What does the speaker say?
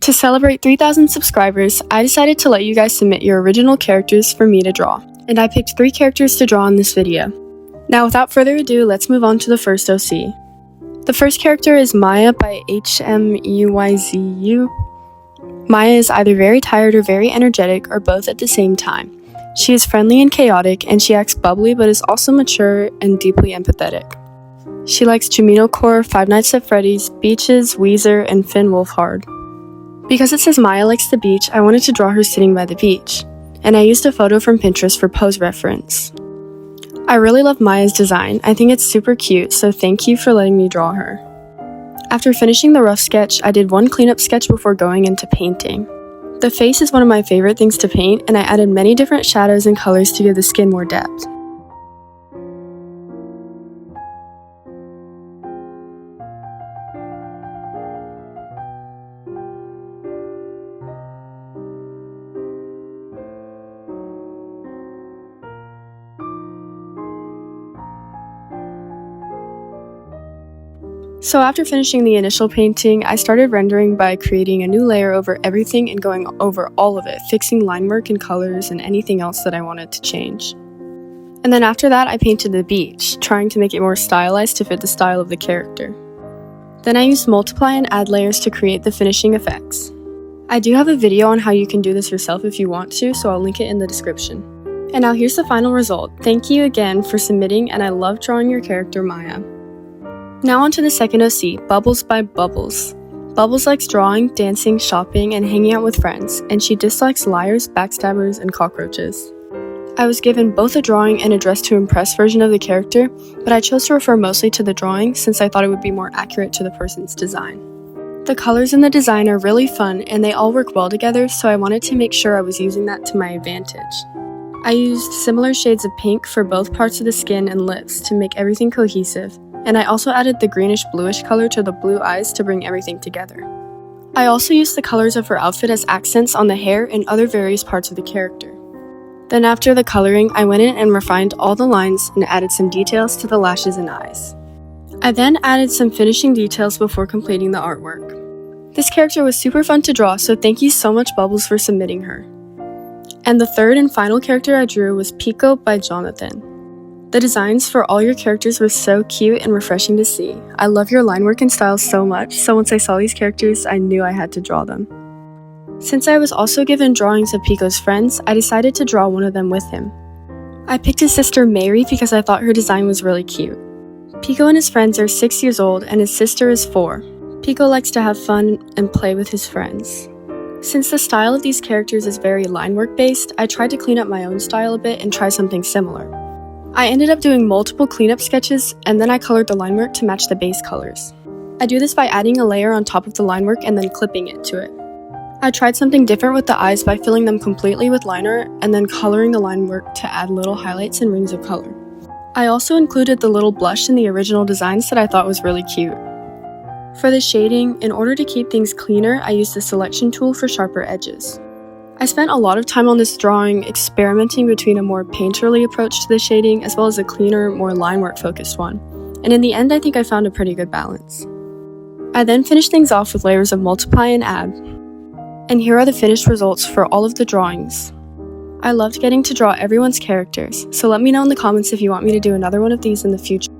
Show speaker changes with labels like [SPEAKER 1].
[SPEAKER 1] To celebrate 3,000 subscribers, I decided to let you guys submit your original characters for me to draw, and I picked 3 characters to draw in this video. Now without further ado, let's move on to the first OC. The first character is 𝚲𝚱 by 𝙲𝚑𝚘𝚎𝚗𝚝. 𝚲𝚱 is either very tired or very energetic, or both at the same time. She is friendly and chaotic, and she acts bubbly but is also mature and deeply empathetic. She likes 𝙲𝚞𝚜, Five Nights at Freddy's, beaches, 𝐴𝑛𝑦𝑎𝑟𝑎, and ∫𝚲𝚱. Because it says 𝚲𝚱 likes the beach, I wanted to draw her sitting by the beach, and I used a photo from Pinterest for pose reference. I really love 𝚲𝚱's design. I think it's super cute, so thank you for letting me draw her. After finishing the rough sketch, I did one cleanup sketch before going into painting. The face is one of my favorite things to paint, and I added many different shadows and colors to give the skin more depth. So after finishing the initial painting, I started rendering by creating a new layer over everything and going over all of it, fixing line work and colors and anything else that I wanted to change. And then after that, I painted the beach, trying to make it more stylized to fit the style of the character. Then I used multiply and add layers to create the finishing effects. I do have a video on how you can do this yourself if you want to, so I'll link it in the description. And now here's the final result. Thank you again for submitting, and I love drawing your character 𝚲𝚘. Now on to the second OC, Bubbles by Bubbles. Bubbles likes drawing, dancing, shopping, and hanging out with friends, and she dislikes liars, backstabbers, and cockroaches. I was given both a drawing and a dress to impress version of the character, but I chose to refer mostly to the drawing since I thought it would be more accurate to the person's design. The colors in the design are really fun, and they all work well together, so I wanted to make sure I was using that to my advantage. I used similar shades of pink for both parts of the skin and lips to make everything cohesive, and I also added the greenish-bluish color to the blue eyes to bring everything together. I also used the colors of her outfit as accents on the hair and other various parts of the character. Then after the coloring, I went in and refined all the lines and added some details to the lashes and eyes. I then added some finishing details before completing the artwork. This character was super fun to draw, so thank you so much Bubbles for submitting her. And the third and final character I drew was 𝚲𝚞𝚜 by Jonathan. The designs for all your characters were so cute and refreshing to see. I love your line work and style so much, so once I saw these characters, I knew I had to draw them. Since I was also given drawings of 𝚲𝚞𝚜's friends, I decided to draw one of them with him. I picked his sister Mary because I thought her design was really cute. 𝚲𝚞𝚜 and his friends are 6 years old and his sister is 4. 𝚲𝚞𝚜 likes to have fun and play with his friends. Since the style of these characters is very line work based, I tried to clean up my own style a bit and try something similar. I ended up doing multiple cleanup sketches, and then I colored the line work to match the base colors. I do this by adding a layer on top of the line work and then clipping it to it. I tried something different with the eyes by filling them completely with liner and then coloring the line work to add little highlights and rings of color. I also included the little blush in the original designs that I thought was really cute. For the shading, in order to keep things cleaner, I used the selection tool for sharper edges. I spent a lot of time on this drawing experimenting between a more painterly approach to the shading as well as a cleaner, more line work focused one, and in the end I think I found a pretty good balance. I then finished things off with layers of multiply and add, and here are the finished results for all of the drawings. I loved getting to draw everyone's characters, so let me know in the comments if you want me to do another one of these in the future.